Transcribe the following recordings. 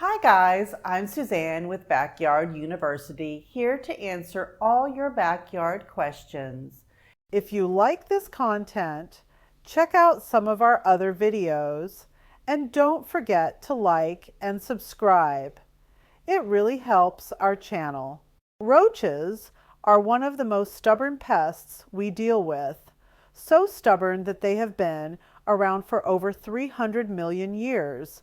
Hi guys, I'm Suzanne with Backyard University, here to answer all your backyard questions. If you like this content, check out some of our other videos and don't forget to like and subscribe. It really helps our channel. Roaches are one of the most stubborn pests we deal with, so stubborn that they have been around for over 300 million years.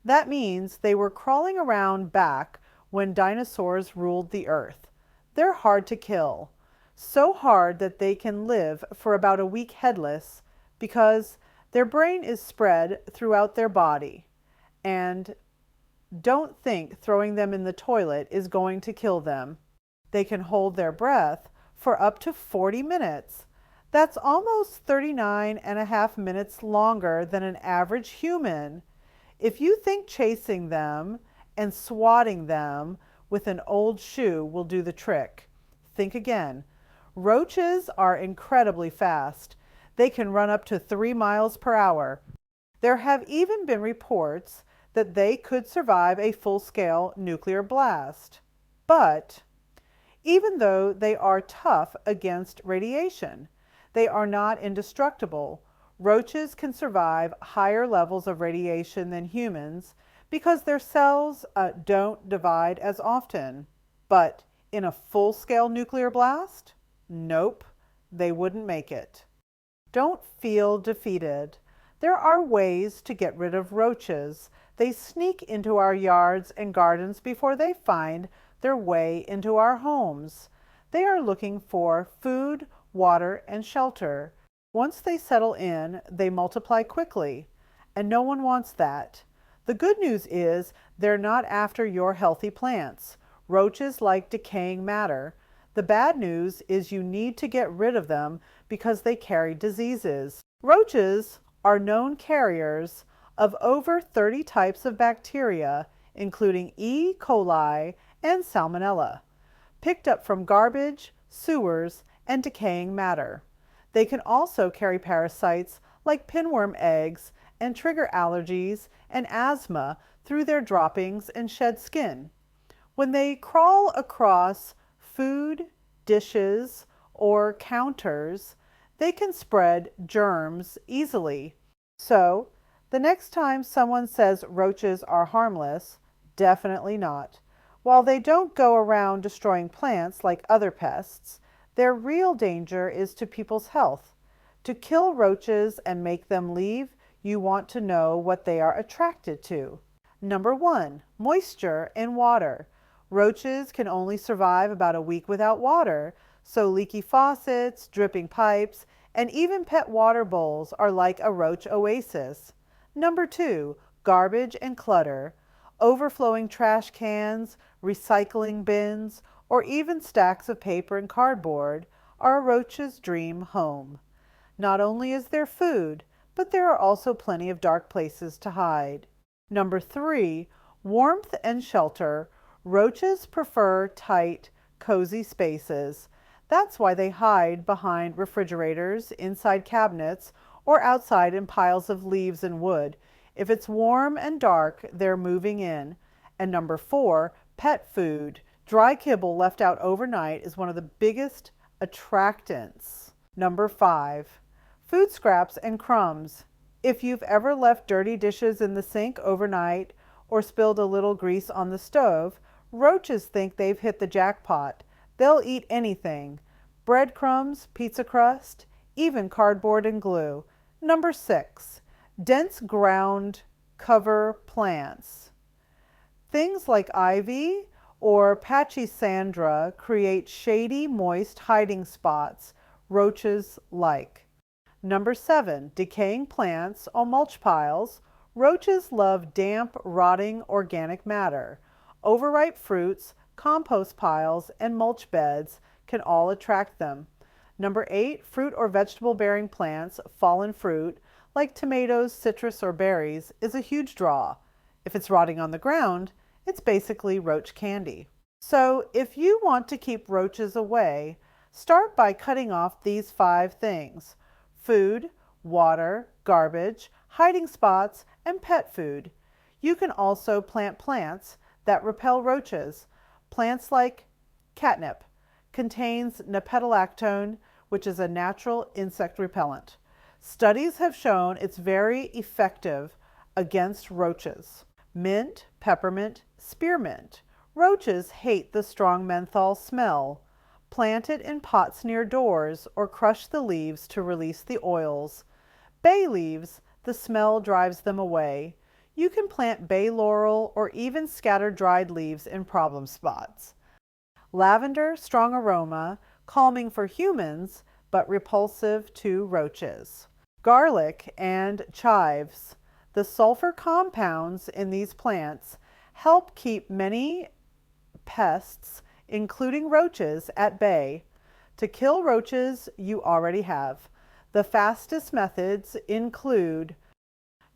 That means they were crawling around back when dinosaurs ruled the earth. They're hard to kill, so hard that they can live for about a week headless because their brain is spread throughout their body. And don't think throwing them in the toilet is going to kill them. They can hold their breath for up to 40 minutes. That's almost 39 and a half minutes longer than an average human. If you think chasing them and swatting them with an old shoe will do the trick, think again. Roaches are incredibly fast. They can run up to 3 miles per hour. There have even been reports that they could survive a full-scale nuclear blast. But even though they are tough against radiation, they are not indestructible. Roaches can survive higher levels of radiation than humans because their cells don't divide as often. But in a full-scale nuclear blast? Nope, they wouldn't make it. Don't feel defeated. There are ways to get rid of roaches. They sneak into our yards and gardens before they find their way into our homes. They are looking for food, water, and shelter. Once they settle in, they multiply quickly, and no one wants that. The good news is they're not after your healthy plants. Roaches like decaying matter. The bad news is you need to get rid of them because they carry diseases. Roaches are known carriers of over 30 types of bacteria, including E. coli and Salmonella, picked up from garbage, sewers, and decaying matter. They can also carry parasites like pinworm eggs and trigger allergies and asthma through their droppings and shed skin. When they crawl across food, dishes, or counters, they can spread germs easily. So, the next time someone says roaches are harmless, definitely not. While they don't go around destroying plants like other pests, their real danger is to people's health. To kill roaches and make them leave, you want to know what they are attracted to. Number 1, moisture and water. Roaches can only survive about a week without water, so leaky faucets, dripping pipes, and even pet water bowls are like a roach oasis. Number 2, garbage and clutter. Overflowing trash cans, recycling bins, or even stacks of paper and cardboard are a roach's dream home. Not only is there food, but there are also plenty of dark places to hide. Number 3, warmth and shelter. Roaches prefer tight, cozy spaces. That's why they hide behind refrigerators, inside cabinets, or outside in piles of leaves and wood. If it's warm and dark, they're moving in. And number 4, pet food. Dry kibble left out overnight is one of the biggest attractants. Number 5, food scraps and crumbs. If you've ever left dirty dishes in the sink overnight or spilled a little grease on the stove, roaches think they've hit the jackpot. They'll eat anything. Breadcrumbs, pizza crust, even cardboard and glue. Number 6, dense ground cover plants. Things like ivy or pachysandra create shady, moist hiding spots roaches like. Number 7, decaying plants on mulch piles. Roaches love damp, rotting organic matter. Overripe fruits, compost piles, and mulch beds can all attract them. Number 8, fruit or vegetable-bearing plants, fallen fruit, like tomatoes, citrus, or berries, is a huge draw. If it's rotting on the ground, it's basically roach candy. So if you want to keep roaches away, start by cutting off these 5 things: food, water, garbage, hiding spots, and pet food. You can also plant plants that repel roaches. Plants like catnip contains napetolactone, which is a natural insect repellent. Studies have shown it's very effective against roaches. Mint, peppermint, spearmint. Roaches hate the strong menthol smell. Plant it in pots near doors or crush the leaves to release the oils. Bay leaves, the smell drives them away. You can plant bay laurel or even scatter dried leaves in problem spots. Lavender, strong aroma, calming for humans, but repulsive to roaches. Garlic and chives. The sulfur compounds in these plants help keep many pests, including roaches, at bay. To kill roaches, you already have. The fastest methods include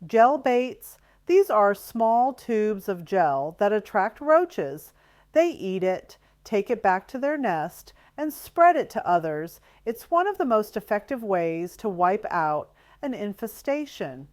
gel baits. These are small tubes of gel that attract roaches. They eat it, take it back to their nest, and spread it to others. It's one of the most effective ways to wipe out an infestation.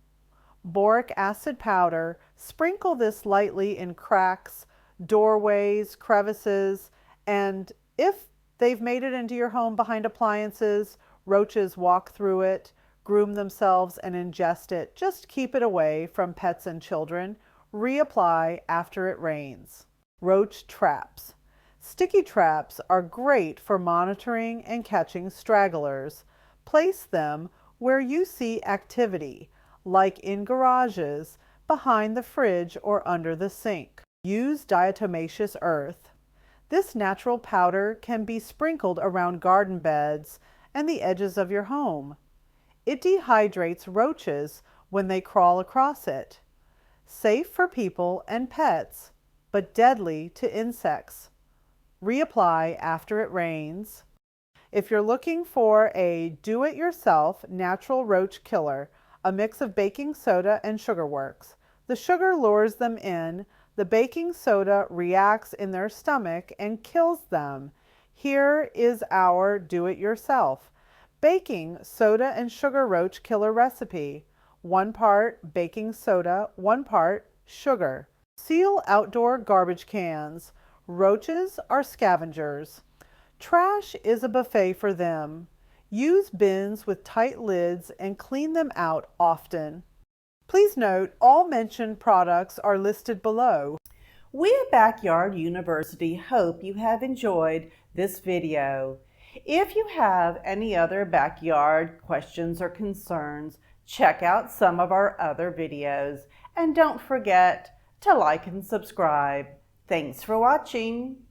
Boric acid powder. Sprinkle this lightly in cracks, doorways, crevices, and if they've made it into your home behind appliances, roaches walk through it, groom themselves, and ingest it. Just keep it away from pets and children. Reapply after it rains. Roach traps. Sticky traps are great for monitoring and catching stragglers. Place them where you see activity, like in garages, behind the fridge, or under the sink. Use diatomaceous earth. This natural powder can be sprinkled around garden beds and the edges of your home. It dehydrates roaches when they crawl across it. Safe for people and pets, but deadly to insects. Reapply after it rains. If you're looking for a do-it-yourself natural roach killer, a mix of baking soda and sugar works. The sugar lures them in, the baking soda reacts in their stomach and kills them. Here is our do-it-yourself baking soda and sugar roach killer recipe. 1 part baking soda, 1 part sugar. Seal outdoor garbage cans. Roaches are scavengers. Trash is a buffet for them. Use bins with tight lids and clean them out often. Please note, all mentioned products are listed below. We at Backyard University hope you have enjoyed this video. If you have any other backyard questions or concerns, check out some of our other videos and don't forget to like and subscribe. Thanks for watching.